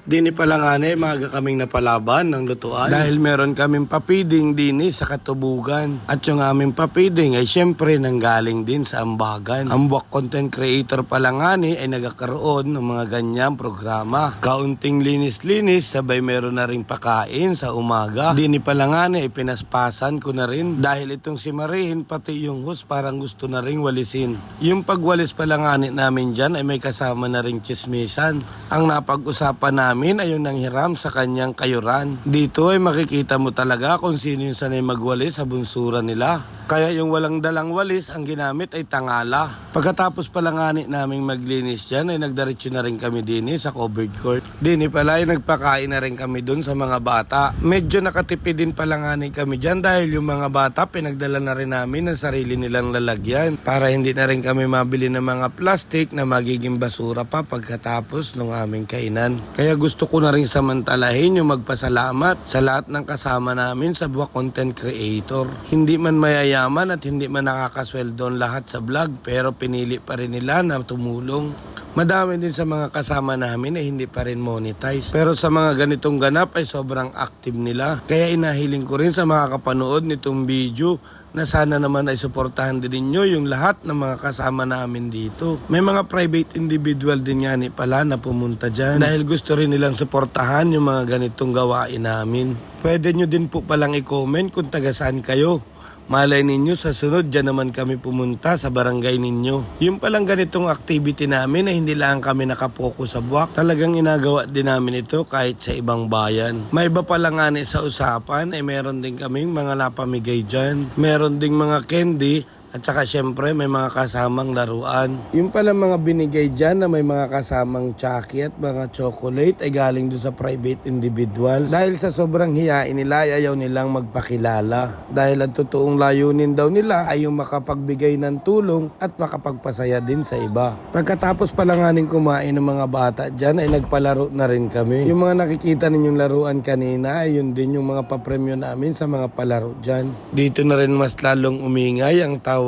Dini pala nga maaga kaming napalaban ng lutuan dahil meron kaming papiding dini sa Katubugan. At yung aming papiding ay syempre nanggaling din sa Ambagan. Ang Buwak Content Creator pala nga ay nagkakaroon ng mga ganyang programa. Kaunting linis-linis, sabay meron na rin pakain sa umaga. Dini pala nga ipinaspasan ko na rin dahil itong si Marihin pati yung host parang gusto na rin walisin. Yung pagwalis pala nga namin dyan ay may kasama na rin chismisan. Ang napag-usapan namin ay yung nanghiram sa kanyang kayuran. Dito ay makikita mo talaga kung sino yung sanay magwalis sa bunsuran nila. Kaya yung walang dalang walis, ang ginamit ay tangala. Pagkatapos pala nga naming maglinis dyan, ay nagdiretso na rin kami din sa covered court. Dini pala ay nagpakain na rin kami dun sa mga bata. Medyo nakatipid din pala nga kami dyan dahil yung mga bata pinagdala na rin namin ng sarili nilang lalagyan para hindi na rin kami mabili ng mga plastic na magiging basura pa pagkatapos ng aming kainan. Kaya gusto ko na rin samantalahin yung magpasalamat sa lahat ng kasama namin sa Buwak Content Creator. Hindi man mayayaman at hindi man nakakasweldo ang lahat sa vlog pero pinili pa rin nila na tumulong. Madami din sa mga kasama namin na hindi pa rin monetize. Pero sa mga ganitong ganap ay sobrang active nila. Kaya inahiling ko rin sa mga kapanood nitong video na sana naman ay suportahan din ninyo yung lahat ng mga kasama namin dito. May mga private individual din nga pala na pumunta dyan dahil gusto rin nilang suportahan yung mga ganitong gawain namin. Pwede nyo din po palang i-comment kung taga saan kayo. Malay ninyo sa sunod dyan naman kami pumunta sa barangay ninyo. Yung palang ganitong activity namin ay hindi lang kami nakapokus sa Buwak. Talagang inagawa din namin ito kahit sa ibang bayan. May iba pala nga sa usapan ay meron din kaming mga napamigay dyan. Meron ding mga candy. At saka syempre may mga kasamang laruan. Yung pala mga binigay dyan na may mga kasamang chucky at mga chocolate ay galing doon sa private individuals. Dahil sa sobrang hiyain nila ay ayaw nilang magpakilala. Dahil ang totoong layunin daw nila ay yung makapagbigay ng tulong at makapagpasaya din sa iba. Pagkatapos pala nga kumain ng mga bata dyan ay nagpalaro na rin kami. Yung mga nakikita ninyong laruan kanina ay yun din yung mga papremyo namin sa mga palaro dyan. Dito na rin mas lalong umingay ang tawanan.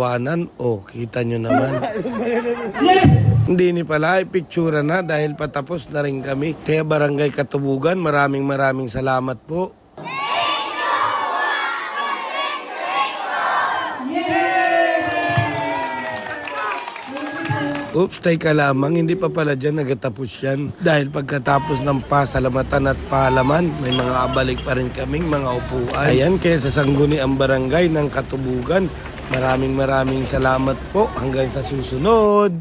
Kita nyo naman. Yes! Hindi pala, ipictura na dahil patapos na rin kami. Kaya Barangay Katubugan, maraming salamat po. Oops, teka lamang, hindi pa pala dyan nagatapos yan. Dahil pagkatapos ng pasalamatan at pahalaman, may mga abalik pa rin kaming mga upuan. Ayan, kaya sa sangguni ang barangay ng Katubugan. Maraming salamat po. Hanggang sa susunod.